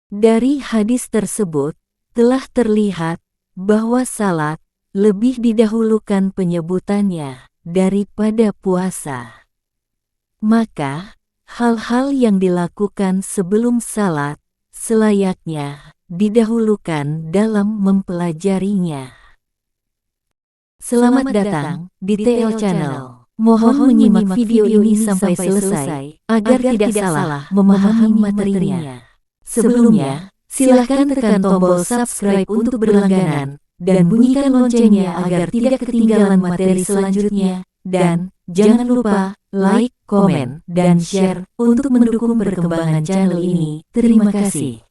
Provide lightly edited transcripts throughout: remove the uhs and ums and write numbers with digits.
Dari hadis tersebut, telah terlihat bahwa salat lebih didahulukan penyebutannya daripada puasa. Maka, hal-hal yang dilakukan sebelum salat selayaknya didahulukan dalam mempelajarinya. Selamat datang di TL Channel. Mohon menyimak video ini sampai selesai agar tidak salah memahami materinya. Sebelumnya, silahkan tekan tombol subscribe untuk berlangganan dan bunyikan loncengnya agar tidak ketinggalan materi selanjutnya. Dan jangan lupa like, komen, dan share untuk mendukung perkembangan channel ini. Terima kasih.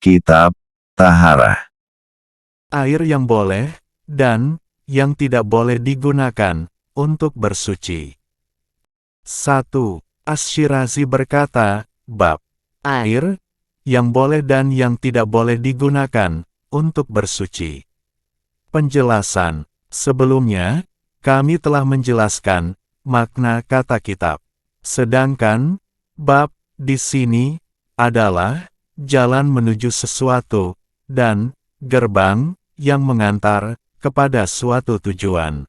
Kitab Taharah. Air yang boleh dan yang tidak boleh digunakan untuk bersuci. 1. Asy-Syirazi berkata, bab air yang boleh dan yang tidak boleh digunakan untuk bersuci. Penjelasan. Sebelumnya, kami telah menjelaskan makna kata kitab. Sedangkan bab di sini adalah jalan menuju sesuatu dan gerbang yang mengantar kepada suatu tujuan.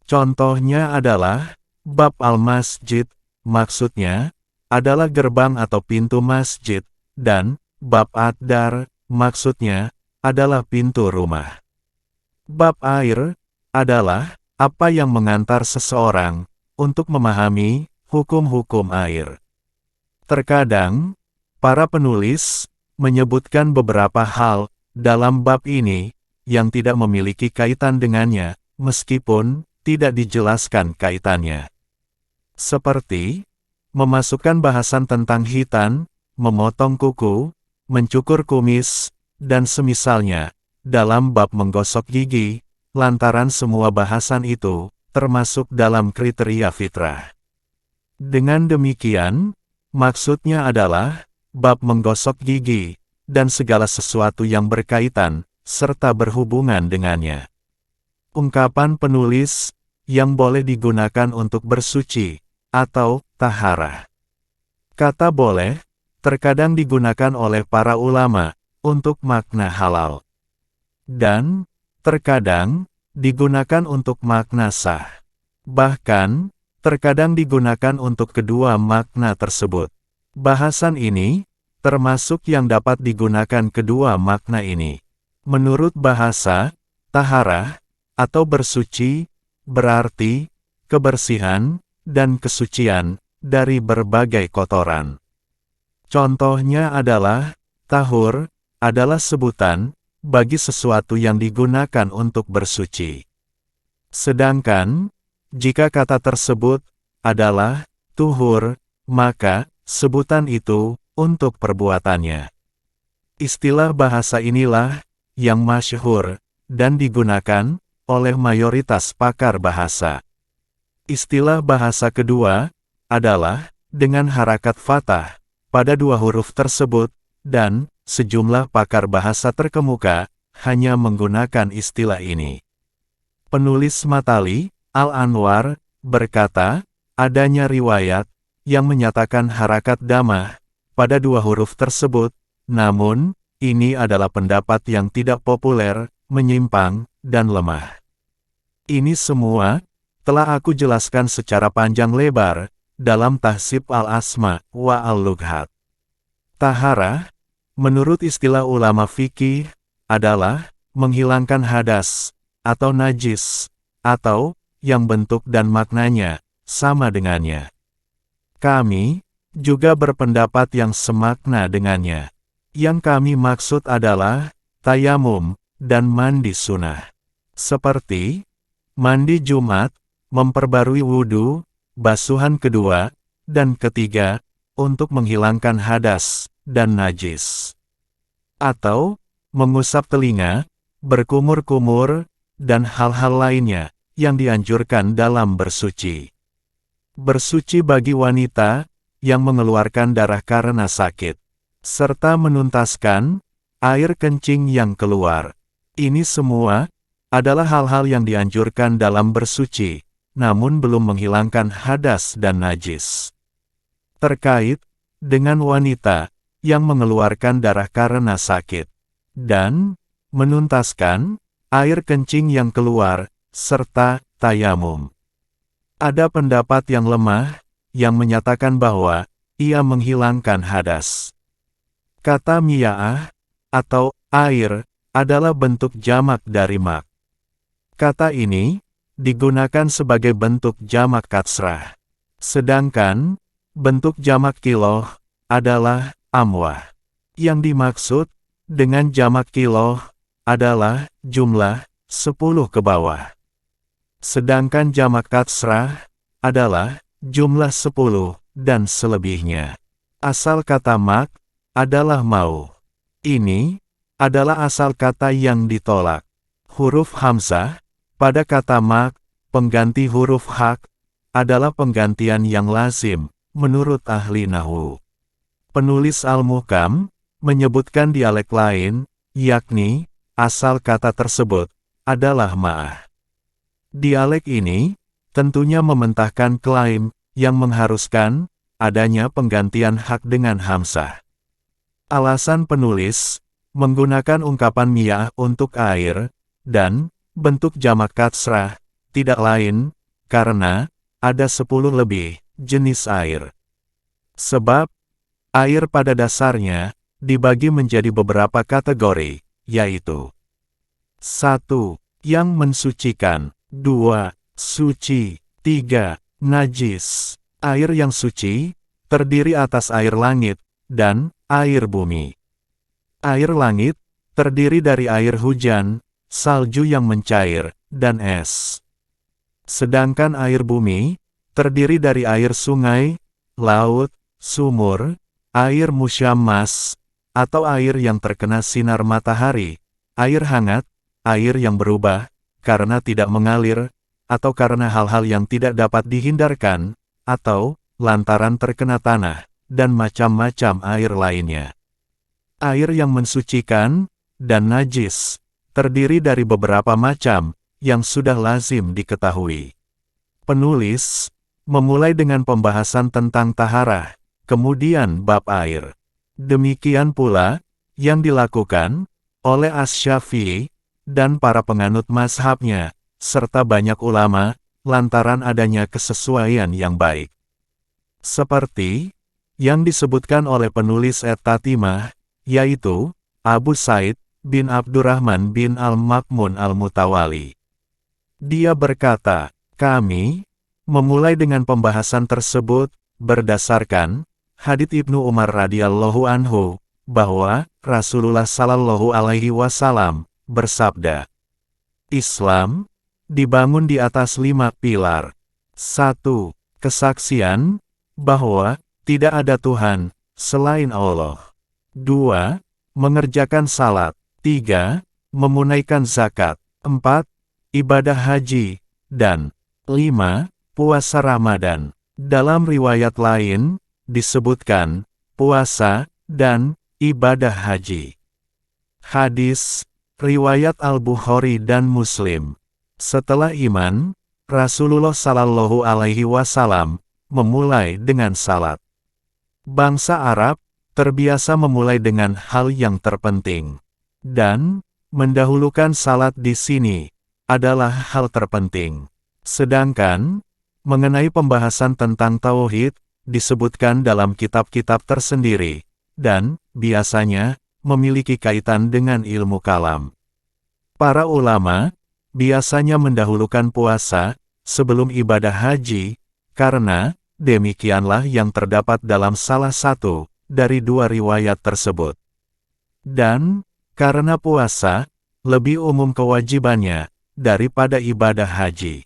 Contohnya adalah bab al-masjid, maksudnya adalah gerbang atau pintu masjid, dan bab ad-dar, maksudnya adalah pintu rumah. Bab air adalah apa yang mengantar seseorang untuk memahami hukum-hukum air. Terkadang, para penulis menyebutkan beberapa hal dalam bab ini yang tidak memiliki kaitan dengannya, meskipun tidak dijelaskan kaitannya. Seperti memasukkan bahasan tentang khitan, memotong kuku, mencukur kumis, dan semisalnya, dalam bab menggosok gigi, lantaran semua bahasan itu termasuk dalam kriteria fitrah. Dengan demikian, maksudnya adalah bab menggosok gigi, dan segala sesuatu yang berkaitan, serta berhubungan dengannya. Ungkapan penulis yang boleh digunakan untuk bersuci, atau taharah. Kata boleh terkadang digunakan oleh para ulama untuk makna halal, dan terkadang digunakan untuk makna sah. Bahkan, terkadang digunakan untuk kedua makna tersebut. Bahasan ini termasuk yang dapat digunakan kedua makna ini. Menurut bahasa, taharah atau bersuci berarti kebersihan dan kesucian dari berbagai kotoran. Contohnya adalah tahur adalah sebutan bagi sesuatu yang digunakan untuk bersuci. Sedangkan, jika kata tersebut adalah tuhur, maka sebutan itu untuk perbuatannya. Istilah bahasa inilah yang masyhur dan digunakan oleh mayoritas pakar bahasa. Istilah bahasa kedua adalah dengan harakat fathah pada dua huruf tersebut, dan sejumlah pakar bahasa terkemuka hanya menggunakan istilah ini. Penulis Matali, Al-Anwar, berkata, adanya riwayat yang menyatakan harakat damah pada dua huruf tersebut, namun, ini adalah pendapat yang tidak populer, menyimpang, dan lemah. Ini semua telah aku jelaskan secara panjang lebar dalam Tahsib al-Asma wa al-Lughat. Taharah, menurut istilah ulama fikih, adalah menghilangkan hadas, atau najis, atau yang bentuk dan maknanya sama dengannya. Kami juga berpendapat yang semakna dengannya. Yang kami maksud adalah tayamum dan mandi sunnah. Seperti mandi Jumat, memperbarui wudhu, basuhan kedua dan ketiga untuk menghilangkan hadas dan najis. Atau mengusap telinga, berkumur-kumur, dan hal-hal lainnya yang dianjurkan dalam bersuci. Bersuci bagi wanita yang mengeluarkan darah karena sakit, serta menuntaskan air kencing yang keluar. Ini semua adalah hal-hal yang dianjurkan dalam bersuci, namun belum menghilangkan hadas dan najis. Terkait dengan wanita yang mengeluarkan darah karena sakit, dan menuntaskan air kencing yang keluar, serta tayamum. Ada pendapat yang lemah, yang menyatakan bahwa ia menghilangkan hadas. Kata miya'ah, atau air, adalah bentuk jamak dari mak. Kata ini digunakan sebagai bentuk jamak katsrah. Sedangkan bentuk jamak kiloh adalah amwah. Yang dimaksud dengan jamak kiloh adalah jumlah 10 ke bawah. Sedangkan jamak katsrah adalah jumlah 10 dan selebihnya. Asal kata mak adalah mau. Ini adalah asal kata yang ditolak. Huruf hamzah pada kata mak, pengganti huruf hak, adalah penggantian yang lazim, menurut ahli nahwu. Penulis Al-Muhkam menyebutkan dialek lain, yakni asal kata tersebut adalah ma'ah. Dialek ini tentunya mementahkan klaim yang mengharuskan adanya penggantian hak dengan hamzah. Alasan penulis menggunakan ungkapan miya'ah untuk air dan bentuk jamak katsrah tidak lain karena ada 10 lebih jenis air. Sebab air pada dasarnya dibagi menjadi beberapa kategori, yaitu 1. Yang mensucikan, 2. Suci, 3. Najis. Air yang suci terdiri atas air langit dan air bumi. Air langit terdiri dari air hujan, salju yang mencair, dan es. Sedangkan air bumi terdiri dari air sungai, laut, sumur, air musyammas, atau air yang terkena sinar matahari, air hangat, air yang berubah karena tidak mengalir, atau karena hal-hal yang tidak dapat dihindarkan, atau lantaran terkena tanah, dan macam-macam air lainnya. Air yang mensucikan dan najis terdiri dari beberapa macam yang sudah lazim diketahui. Penulis memulai dengan pembahasan tentang taharah, kemudian bab air. Demikian pula yang dilakukan oleh Asy-Syafi'i dan para penganut mazhabnya, serta banyak ulama, lantaran adanya kesesuaian yang baik. Seperti yang disebutkan oleh penulis At-Tatimah, yaitu Abu Said bin Abdurrahman bin Al-Makmun Al-Mutawali. Dia berkata, kami memulai dengan pembahasan tersebut berdasarkan hadits Ibnu Umar radhiyallahu anhu bahwa Rasulullah sallallahu alaihi wasallam bersabda, Islam dibangun di atas 5 pilar. 1. Kesaksian bahwa tidak ada Tuhan selain Allah. 2. Mengerjakan salat. 3. Menunaikan zakat. 4. Ibadah haji. Dan 5. Puasa Ramadan. Dalam riwayat lain, disebutkan puasa dan ibadah haji. Hadis riwayat Al-Bukhari dan Muslim. Setelah iman, Rasulullah sallallahu alaihi wasallam memulai dengan salat. Bangsa Arab terbiasa memulai dengan hal yang terpenting, dan mendahulukan salat di sini adalah hal terpenting. Sedangkan mengenai pembahasan tentang tauhid disebutkan dalam kitab-kitab tersendiri dan biasanya memiliki kaitan dengan ilmu kalam. Para ulama biasanya mendahulukan puasa sebelum ibadah haji karena demikianlah yang terdapat dalam salah satu dari 2 riwayat tersebut. Dan karena puasa lebih umum kewajibannya daripada ibadah haji.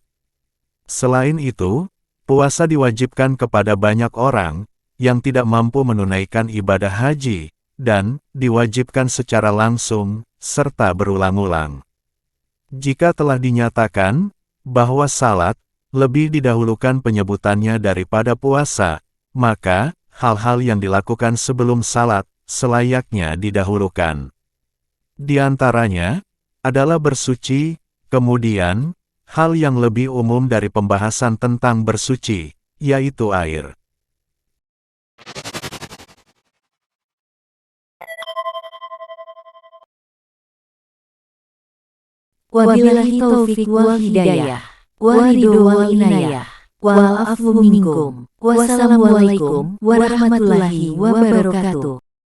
Selain itu, puasa diwajibkan kepada banyak orang yang tidak mampu menunaikan ibadah haji dan diwajibkan secara langsung serta berulang-ulang. Jika telah dinyatakan bahwa salat lebih didahulukan penyebutannya daripada puasa, maka hal-hal yang dilakukan sebelum salat selayaknya didahulukan. Di antaranya adalah bersuci, kemudian hal yang lebih umum dari pembahasan tentang bersuci, yaitu air. Wabillahi taufiq wal hidayah. Waridho wal inayah. Wal afu minkum. Wassalamualaikum warahmatullahi wabarakatuh.